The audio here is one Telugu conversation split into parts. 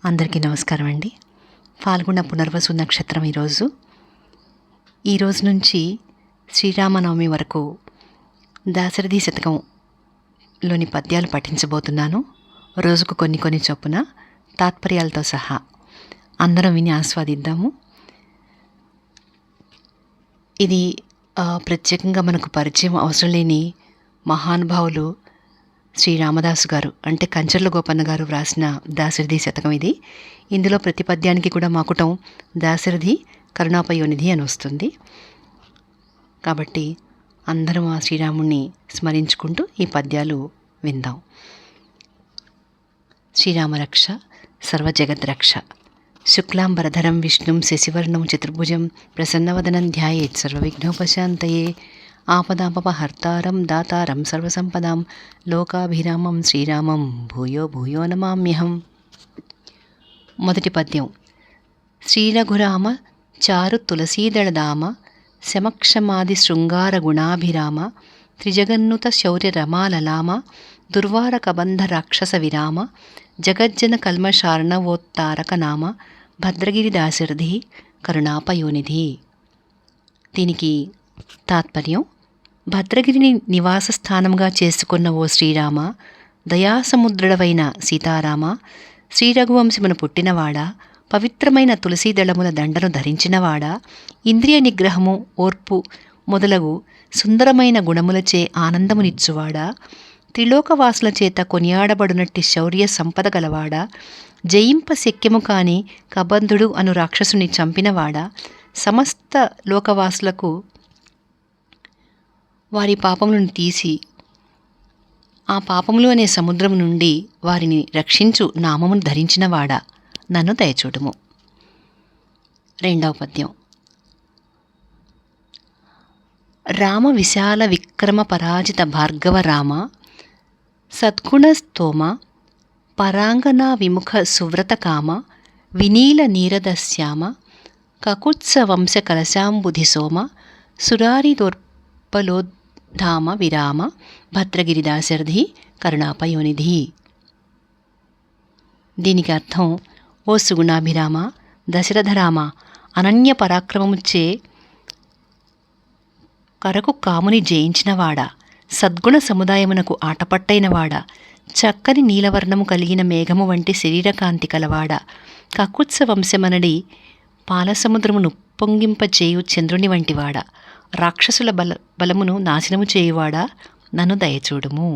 అందరికీ నమస్కారం అండి. ఫాల్గుణ పునర్వసు నక్షత్రం ఈరోజు నుంచి శ్రీరామనవమి వరకు దాశరథి శతకంలోని పద్యాలు పఠించబోతున్నాను. రోజుకు కొన్ని చొప్పున తాత్పర్యాలతో సహా అందరం విని ఆస్వాదిద్దాము. ఇది ప్రత్యేకంగా మనకు పరిచయం అవసరం లేని మహానుభావులు శ్రీ రామదాసు గారు అంటే కంచర్ల గోపన్న గారు వ్రాసిన దాశరథి శతకం ఇది. ఇందులో ప్రతి పద్యానికి కూడా మాకుటం దాశరథి కరుణాపయోనిధి అని వస్తుంది. కాబట్టి అందరం ఆ శ్రీరాముణ్ణి స్మరించుకుంటూ ఈ పద్యాలు విందాం. శ్రీరామరక్ష సర్వజగద్రక్ష శుక్లాంబరధరం విష్ణుం శశివర్ణం చతుర్భుజం ప్రసన్నవదనం ధ్యాయేత్ సర్వవిఘ్నోపశాంతయే ఆపదాపహర్తారం దాతారం సర్వసంపదాం లోకాభిరామం శ్రీరామం భూయో భూయో నమామ్యహం. మొదటి పద్యం. శ్రీరఘురామ చారు తులసీదళదామ శమక్షమాది శృంగార గుణాభిరామ త్రిజగన్నుత శౌర్య రమాలలామ దుర్వార కబంధ రాక్షస విరామ జగజ్జన కల్మషార్ణవోత్తారక నామ భద్రగిరి దాశరథి కరుణాపయోనిధి. దీనికి తాత్పర్యం: భద్రగిరిని నివాస స్థానంగా చేసుకున్న ఓ శ్రీరామ, దయాసముద్రుడవైన సీతారామ, శ్రీరఘువంశమును పుట్టినవాడా, పవిత్రమైన తులసీదళముల దండను ధరించినవాడా, ఇంద్రియ నిగ్రహము ఓర్పు మొదలగు సుందరమైన గుణములచే ఆనందమునిచ్చువాడా, త్రిలోకవాసుల చేత కొనియాడబడునట్టి శౌర్య సంపద గలవాడా, జయింప శక్యము కాని కబంధుడు అను రాక్షసుని చంపినవాడా, సమస్త లోకవాసులకు వారి పాపములను తీసి ఆ పాపములు అనే సముద్రం నుండి వారిని రక్షించు నామమును ధరించినవాడా, నన్ను దయచూడుము. రెండవ పద్యం. రామ విశాల విక్రమ పరాజిత భార్గవ రామ సద్గుణస్తోమ పరాంగనా విముఖ సువ్రత కామ వినీల నీరదశ్యామ కకుత్స వంశ కలశాంబుధి సోమ సురారిదోర్పలోద్ధామ విరామ భద్రగిరి దాశరథి కరుణాపయోనిధి. దీనికి అర్థం: ఓ సుగుణాభిరామ, దశరథరామ, అనన్య పరాక్రమముచ్చే కరకు కాముని జయించినవాడా, సద్గుణ సముదాయమునకు ఆటపట్టైనవాడా, చక్కని నీలవర్ణము కలిగిన మేఘము వంటి శరీరకాంతి కలవాడా, కకుత్స వంశమనడి పాలసముద్రమును పొంగింపచేయు చంద్రుని వంటివాడా, రాక్షసుల బలమును నాశనము చేయువాడా, నన్ను దయచూడుము.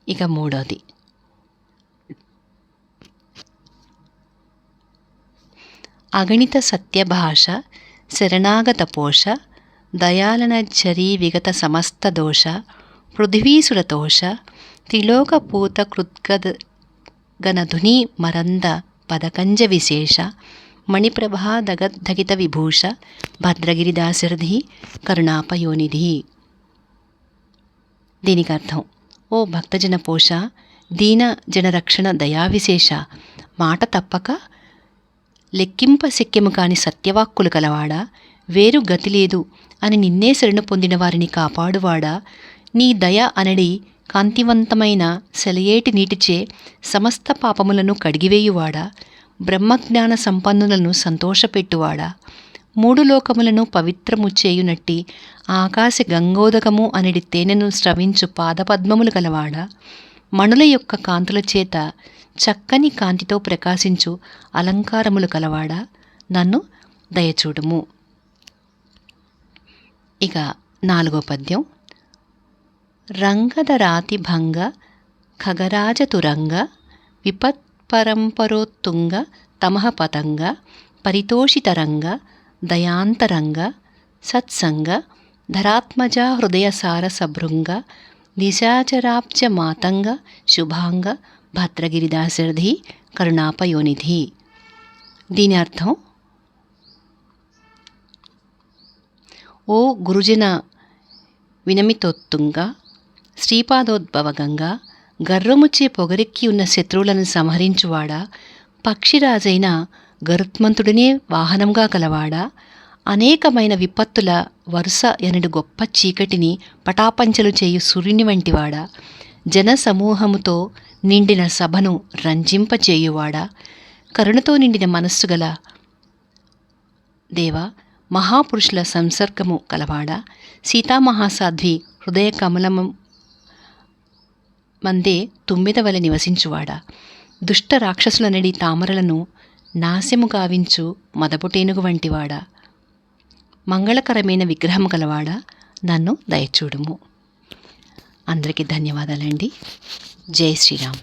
ఇక మూడోది. అగణిత సత్యభాష శరణాగత పోష దయాలనజ్జరీ విగత సమస్త దోష పృథివీసురతోష త్రిలోకపూత కృద్గణధుని మరంద పదకంజ విశేష మణిప్రభాదగద్ధగిత విభూష భద్రగిరి దాశరథి కరుణాపయోనిధి. దీనికి అర్థం: ఓ భక్తజన పోష, దీన జనరక్షణ దయావిశేష, మాట తప్పక లెక్కింప శక్యము కాని సత్యవాక్కులు కలవాడా, వేరు గతి లేదు అని నిన్నే శరణు పొందిన వారిని కాపాడువాడా, నీ దయ అనడి కాంతివంతమైన సెలయేటి నీటిచే సమస్త పాపములను కడిగివేయువాడా, బ్రహ్మజ్ఞాన సంపన్నులను సంతోషపెట్టువాడా, మూడు లోకములను పవిత్రము చేయునట్టి ఆకాశ గంగోదకము అనడి తేనెను స్రవించు పాదపద్మములు గలవాడా, మణుల యొక్క కాంతుల చేత చక్కని కాంతితో ప్రకాశించు అలంకారములు కలవాడా, నన్ను దయచూడుము. ఇక నాలుగో పద్యం. రంగధరాతిభంగ ఖగరాజతురంగ విపత్పరంపరోత్తుంగ తమః పతంగ పరితోషితరంగ దయాంతరంగ సత్సంగ ధరాత్మజా హృదయ సారసభృంగ నిశాచరాబ్జ మాతంగ శుభాంగ భద్రగిరి దాశరథి కరుణాపయోనిధి. దీని అర్థం: ఓ గురుజన వినమితోత్తుంగ శ్రీపాదోద్భవగంగా గర్వముచే పొగరెక్కి ఉన్న శత్రువులను సంహరించువాడా, పక్షిరాజైన గరుత్మంతుడినే వాహనంగా కలవాడా, అనేకమైన విపత్తుల వరుస ఎనడు గొప్ప చీకటిని పటాపంచలు చేయు సూర్యుని వంటివాడా, జనసమూహముతో నిండిన సభను రంజింపచేయువాడా, కరుణతో నిండిన మనస్సు గల దేవా, మహాపురుషుల సంసర్గము కలవాడా, సీతామహాసాధ్వి హృదయ కమలము మందే తుమ్మెద వలె నివసించువాడా, దుష్ట రాక్షసులనడి తామరలను నాశము గావించు మదపుటేనుగు వంటివాడా, మంగళకరమైన విగ్రహము గలవాడా, నన్ను దయచూడుము. అందరికీ ధన్యవాదాలండి. జై శ్రీరామ్.